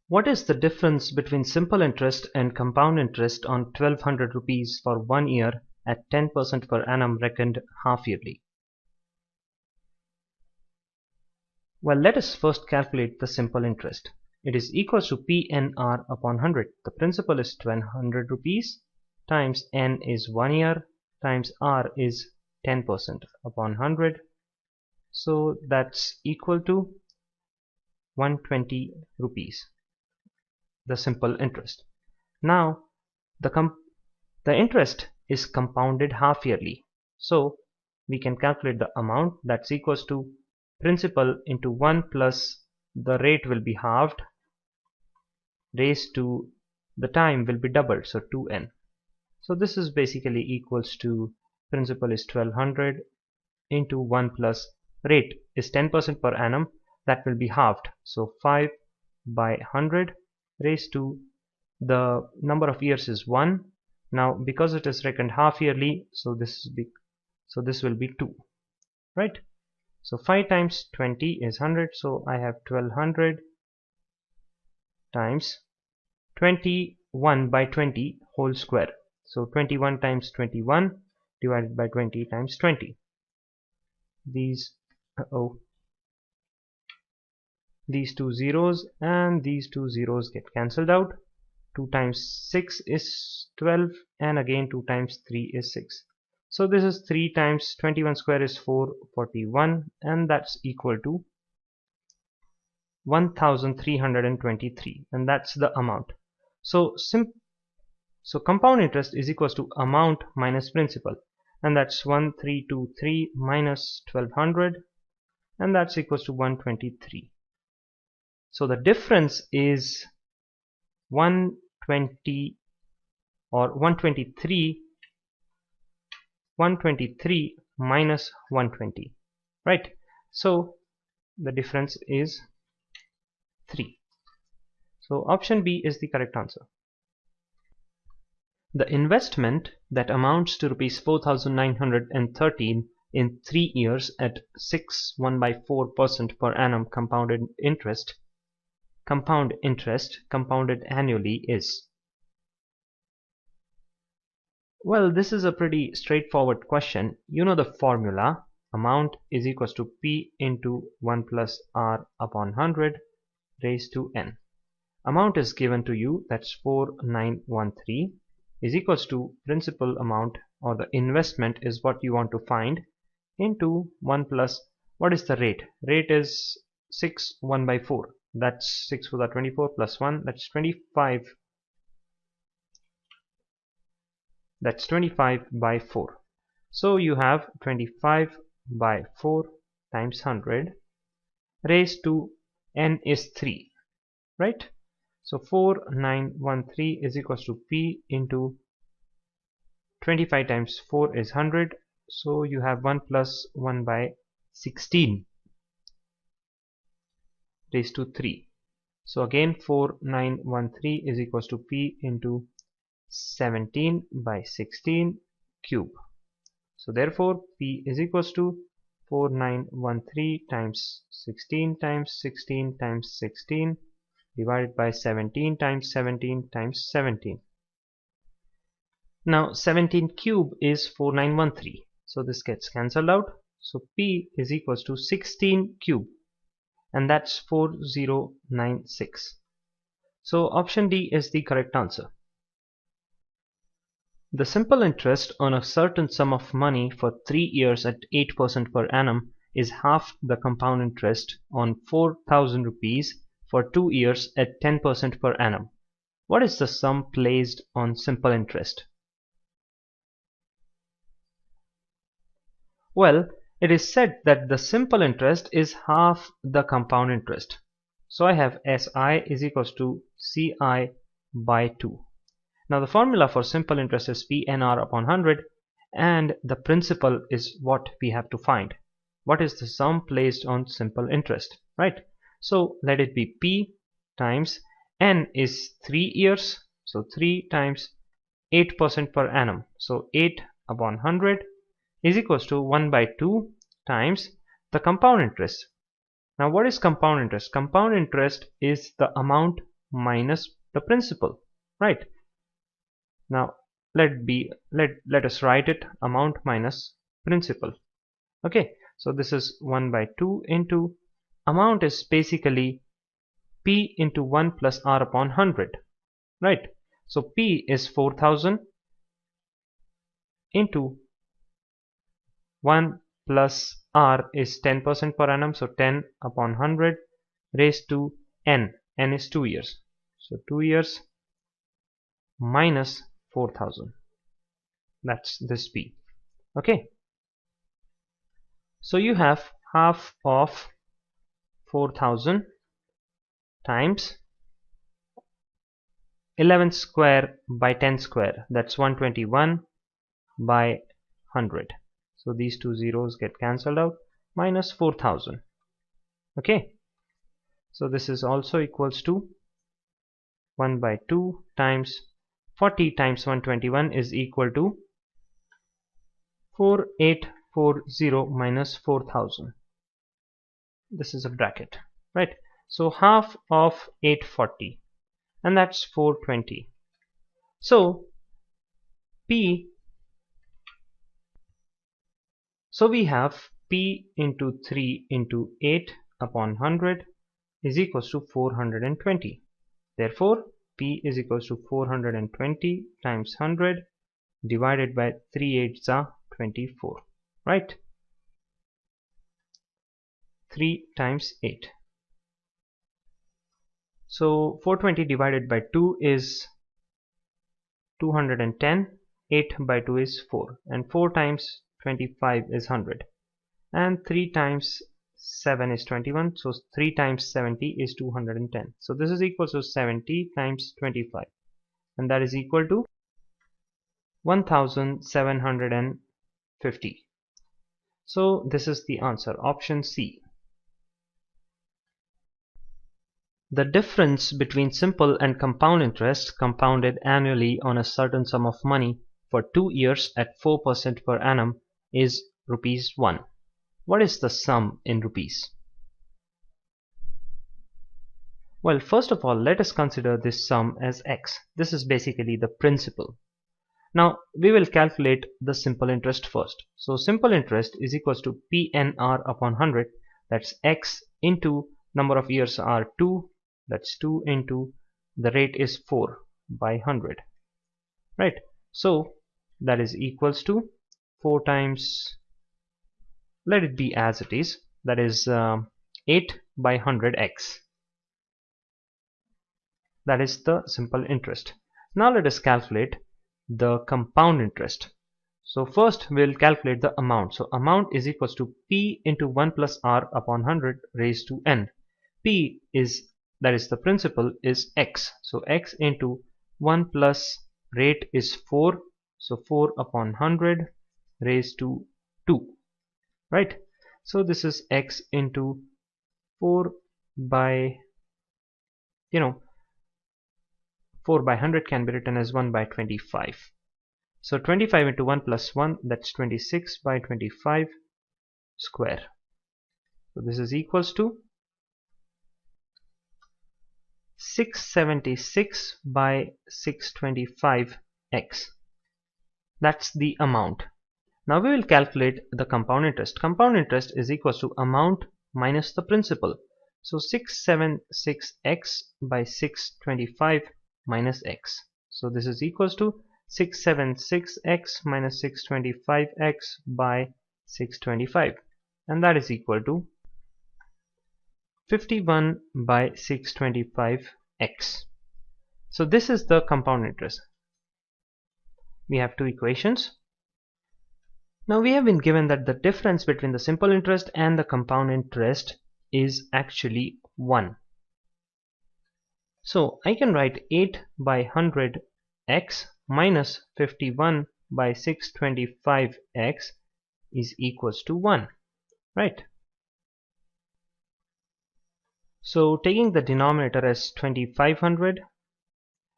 What is the difference between simple interest and compound interest on 1200 rupees for 1 year at 10% per annum reckoned half yearly? Well, let us first calculate the simple interest. It is equals to PNR upon 100. The principal is 1200 rupees times N is 1 year times R is 10% upon 100. So that's equal to 120 rupees. The simple interest. Now the interest is compounded half yearly, so we can calculate the amount that's equals to principal into 1 plus the rate will be halved raised to the time will be doubled, so 2n. So this is basically equals to principal is 1200 into 1 plus rate is 10% per annum, that will be halved, so 5 by 100 raised to the number of years is 1. Now because it is reckoned half yearly, so this will be 2, right? So 5 times 20 is 100, so I have 1200 times 21 by 20 whole square, so 21 times 21 divided by 20 times 20. These two zeros and these two zeros get cancelled out. 2 times 6 is 12 and again 2 times 3 is 6. So this is 3 times 21 square is 441 and that's equal to 1323 and that's the amount. So compound interest is equals to amount minus principal, and that's 1323 minus 1200 and that's equals to 123. So the difference is 120 or 123 minus 120, right? So the difference is 3. So option B is the correct answer. The investment that amounts to rupees 4,913 in 3 years at 6.1/4% per annum compound interest compounded annually is. Well, this is a pretty straightforward question. You know the formula. Amount is equals to P into 1 plus R upon 100 raised to N. Amount is given to you, that's 4,913, is equals to principal amount, or the investment is what you want to find, into 1 plus, what is the rate? Rate is 6.1/4. That's 6 for the 24 plus 1, that's 25. That's 25/4. So you have 25/4 times 100 raised to N is 3, right? So 4,913 is equals to P into 25 times 4 is 100. So you have 1 plus 1/16 raised to 3. So again 4,913 is equals to P into 17/16 cube. So therefore P is equals to 4,913 times 16 times 16 times 16 divided by 17 times 17 times 17. Now 17 cube is 4,913, so this gets cancelled out. So P is equals to 16 cube, and that's 4096. So option D is the correct answer. The simple interest on a certain sum of money for 3 years at 8% per annum is half the compound interest on 4,000 rupees for 2 years at 10% per annum. What is the sum placed on simple interest? Well, it is said that the simple interest is half the compound interest. So I have SI is equals to CI by 2. Now the formula for simple interest is PNR upon 100, and the principal is what we have to find. What is the sum placed on simple interest, right? So let it be P times N is 3 years, so 3 times 8% per annum, so 8/100 is equals to 1/2 times the compound interest. Now what is compound interest? Compound interest is the amount minus the principal, right? Now let us write it amount minus principal. Okay, so this is 1 by 2 into amount is basically P into 1 plus R upon 100, right? So P is 4000 into 1 plus R is 10% per annum, so 10 upon 100 raised to N. N is 2 years, so 2 years minus 4000. That's this P. Okay, so you have half of 4000 times 11 square by 10 square, that's 121 by 100. So these two zeros get cancelled out, minus 4000. Okay, so this is also equals to 1 by 2 times 40 times 121 is equal to 4840 minus 4000. This is a bracket, right? So half of 840, and that's 420. So P, so we have P into 3 into 8 upon 100 is equals to 420. Therefore P is equals to 420 times 100 divided by 3 8s are 24, right? 3 times 8. So 420 divided by 2 is 210, 8 by 2 is 4, and 4 times 25 is 100, and 3 times 7 is 21, so 3 times 70 is 210. So this is equal to 70 times 25, and that is equal to 1750. So this is the answer, option C. The difference between simple and compound interest compounded annually on a certain sum of money for 2 years at 4% per annum is rupees 1. What is the sum in rupees? Well, first of all, let us consider this sum as X. This is basically the principal. Now we will calculate the simple interest first. So simple interest is equals to PNR upon 100, that's X into number of years are 2, that's 2 into the rate is 4 by 100, right? So that is equals to 4 times, let it be as it is, that is 8 by 100x. That is the simple interest. Now let us calculate the compound interest. So first we'll calculate the amount. So amount is equals to P into 1 plus R upon 100 raised to N. P is, that is the principal, is X. So X into 1 plus rate is 4. So 4 upon 100 raised to 2. Right? So this is X into 4 by, 4 by 100 can be written as 1 by 25. So 25 into 1 plus 1, that's 26 by 25 square. So this is equals to 676 by 625x. That's the amount. Now we will calculate the compound interest. Compound interest is equals to amount minus the principal. So 676x by 625 minus x. So this is equals to 676x minus 625x by 625, and that is equal to 51 by 625x. So this is the compound interest. We have two equations. Now we have been given that the difference between the simple interest and the compound interest is actually 1. So I can write 8 by 100x minus 51 by 625x is equals to 1, right? So taking the denominator as 2500,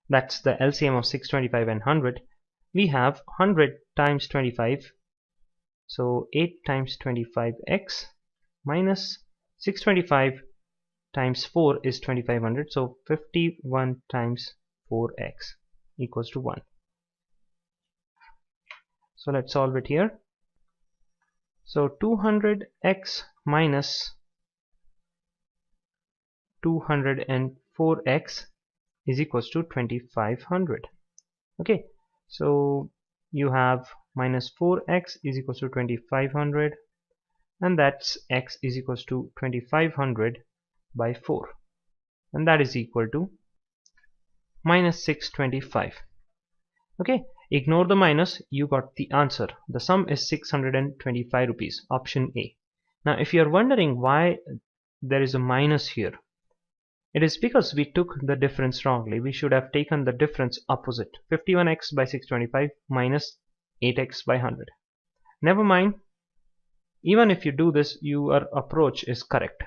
that's the LCM of 625 and 100, we have 100 times 25, so 8 times 25x minus 625 times 4 is 2500, so 51 times 4x equals to 1. So let's solve it here. So 200x minus 204x is equals to 2500. Okay, so you have minus 4x is equals to 2500, and that's x is equals to 2500 by 4, and that is equal to minus 625. Okay, ignore the minus, you got the answer. The sum is 625 rupees, option A. Now if you are wondering why there is a minus here, it is because we took the difference wrongly. We should have taken the difference opposite. 51x by 625 minus 8x by 100. Never mind, even if you do this, your approach is correct.